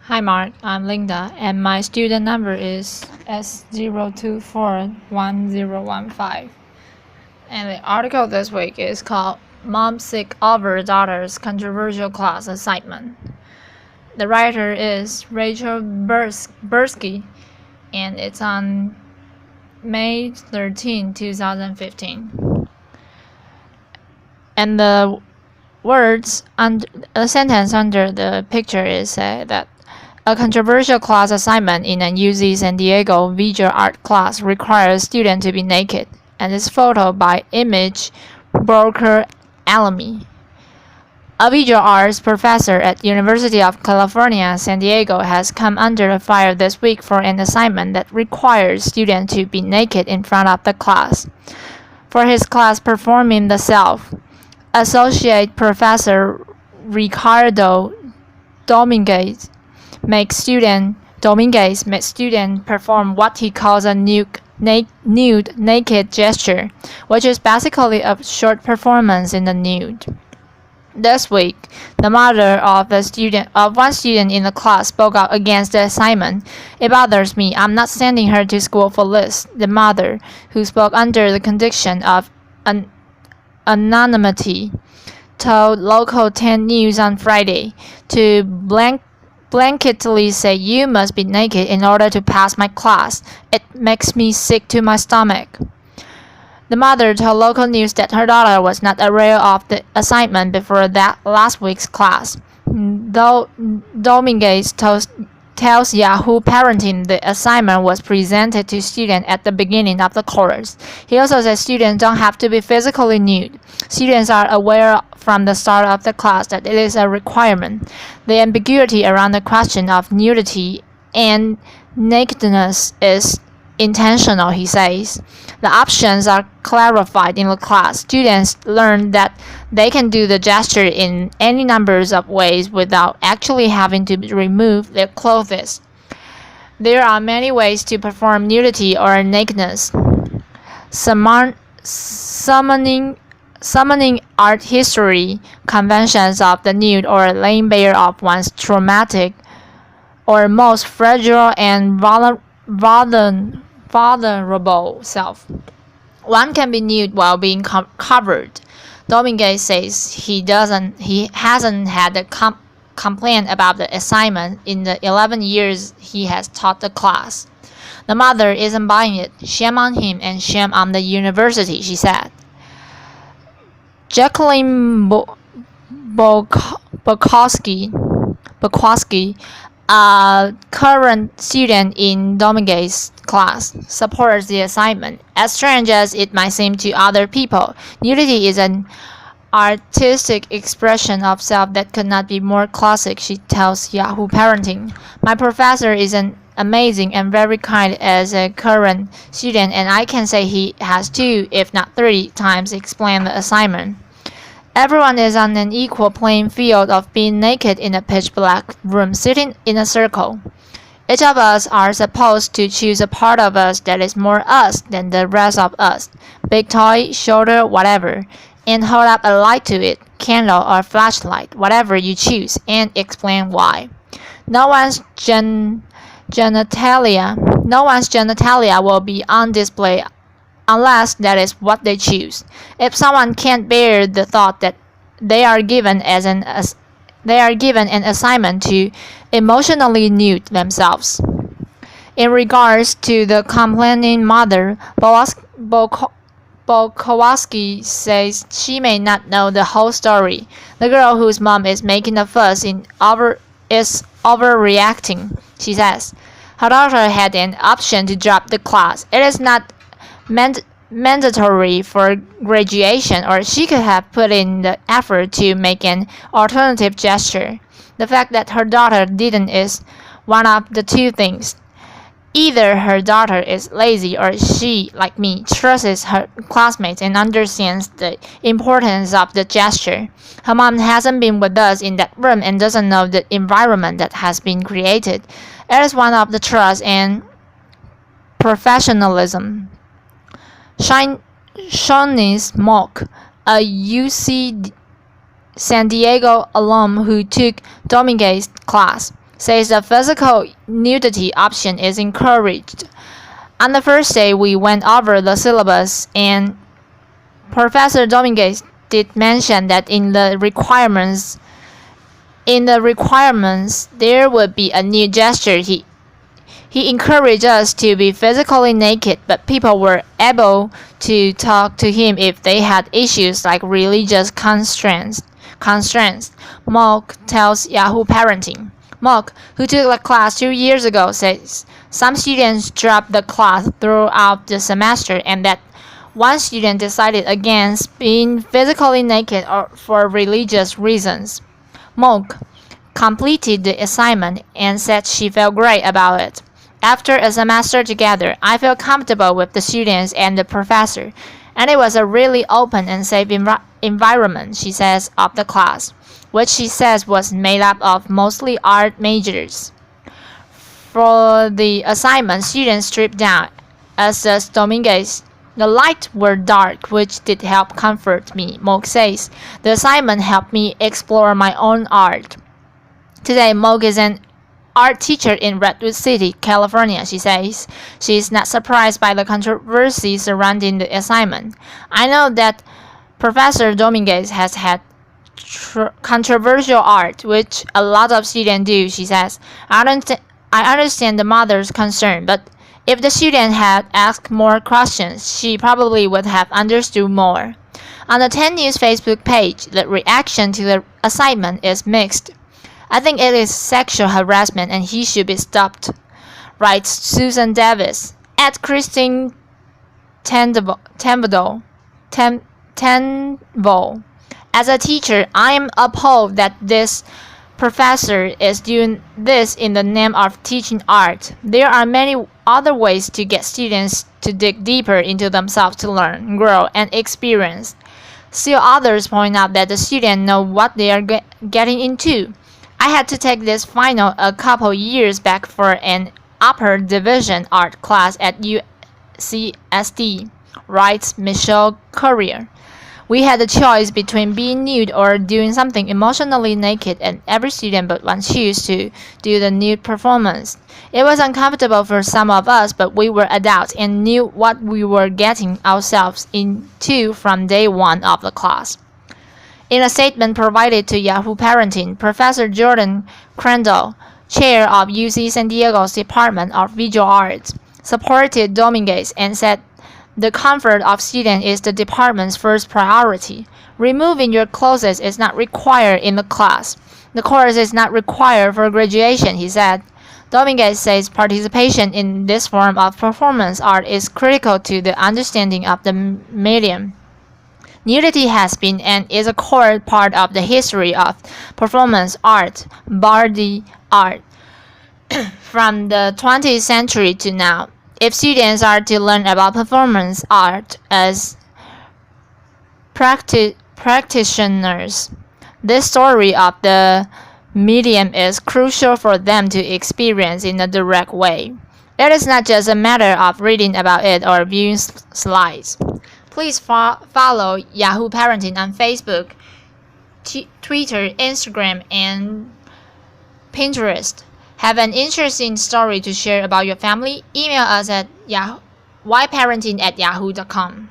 Hi Mark, I'm Linda and my student number is S0241015. And the article this week is called Mom Sick Over Daughter's Controversial Class Assignment. The writer is Rachel Bursky and it's on May 13, 2015. And the sentence under the picture is that a controversial class assignment in a UC San Diego visual art class requires students to be naked, and is photo by Image Broker Alamy. A visual arts professor at University of California, San Diego has come under fire this week for an assignment that requires students to be naked in front of the class. For his class Performing the Self, Associate Professor Ricardo Dominguez makes students perform what he calls a nude naked gesture, which is basically a short performance in the nude. This week, the mother of one student in the class spoke out against the assignment. "It bothers me. I'm not sending her to school for this," the mother, who spoke under the condition of anonymity, told Local 10 News on Friday. "To blanketly say you must be naked in order to pass my class. It makes me sick to my stomach." The mother told local news that her daughter was not aware of the assignment before that last week's class. Though Dominguez tells Yahoo Parenting the assignment was presented to students at the beginning of the course. He also says students don't have to be physically nude. Students are aware from the start of the class that it is a requirement. The ambiguity around the question of nudity and nakedness is intentional, he says. The options are clarified in the class. Students learn that they can do the gesture in any numbers of ways without actually having to remove their clothes. There are many ways to perform nudity or nakedness. Summoning art history, conventions of the nude, or laying bare of one's traumatic or most fragile and vulnerable self. One can be nude while being covered. Dominguez says he hasn't had a complaint about the assignment in the 11 years he has taught the class. The mother isn't buying it. "Shame on him and shame on the university," she said. Jacqueline Bukowski, a current student in Dominguez's class, supports the assignment. "As strange as it might seem to other people, nudity is an artistic expression of self that could not be more classic," she tells Yahoo Parenting. "My professor is an amazing and very kind as a current student, and I can say he has 2, if not 3 times explained the assignment. Everyone is on an equal playing field of being naked in a pitch-black room sitting in a circle. Each of us are supposed to choose a part of us that is more us than the rest of us, big toy, shoulder, whatever, and hold up a light to it, candle or flashlight, whatever you choose, and explain why. No one's genitalia will be on display unless that is what they choose. If someone can't bear the thought that they are given an assignment to emotionally nude themselves." In regards to the complaining mother, Bukowski says she may not know the whole story. "The girl whose mom is making a fuss is overreacting," she says. Her daughter had an option to drop the class. It is not mandatory for graduation, or she could have put in the effort to make an alternative gesture. The fact that her daughter didn't is one of the two things. Either her daughter is lazy, or she, like me, trusts her classmates and understands the importance of the gesture. Her mom hasn't been with us in that room and doesn't know the environment that has been created. It is one of the trust and professionalism. Shawnice Mock, a UC San Diego alum who took Dominguez's class, says the physical nudity option is encouraged. On the first day, we went over the syllabus, and Professor Dominguez did mention that in the requirements there would be a new gesture. He encouraged us to be physically naked, but people were able to talk to him if they had issues like religious constraints. Mark tells Yahoo Parenting. Mark, who took the class 2 years ago, says some students dropped the class throughout the semester and that one student decided against being physically naked for religious reasons. Mark completed the assignment and said she felt great about it. After a semester together, I felt comfortable with the students and the professor, and it was a really open and safe environment, she says, of the class, which she says was made up of mostly art majors. For the assignment, students stripped down, as does Dominguez. The lights were dark, which did help comfort me, Moke says. The assignment helped me explore my own art. Today, Moke is an art teacher in Redwood City, California, she says. She is not surprised by the controversy surrounding the assignment. I know that Professor Dominguez has had controversial art, which a lot of students do, she says. I understand the mother's concern, but if the student had asked more questions, she probably would have understood more. On the 10 News Facebook page, the reaction to the assignment is mixed. I think it is sexual harassment and he should be stopped, writes Susan Davis. At Christine Tenville. As a teacher, I am appalled that this professor is doing this in the name of teaching art. There are many other ways to get students to dig deeper into themselves to learn, grow, and experience. Still others point out that the students know what they are getting into. I had to take this final a couple years back for an upper division art class at UCSD, writes Michelle Currier. We had a choice between being nude or doing something emotionally naked, and every student but one chose to do the nude performance. It was uncomfortable for some of us, but we were adults and knew what we were getting ourselves into from day one of the class. In a statement provided to Yahoo Parenting, Professor Jordan Crandall, chair of UC San Diego's Department of Visual Arts, supported Dominguez and said the comfort of students is the department's first priority. Removing your clothes is not required in the class. The course is not required for graduation, he said. Dominguez says participation in this form of performance art is critical to the understanding of the medium. Nudity has been and is a core part of the history of performance art, body art, from the 20th century to now. If students are to learn about performance art as practitioners, this story of the medium is crucial for them to experience in a direct way. It is not just a matter of reading about it or viewing slides. Please follow Yahoo Parenting on Facebook, Twitter, Instagram, and Pinterest. Have an interesting story to share about your family? Email us at yparenting@yahoo.com.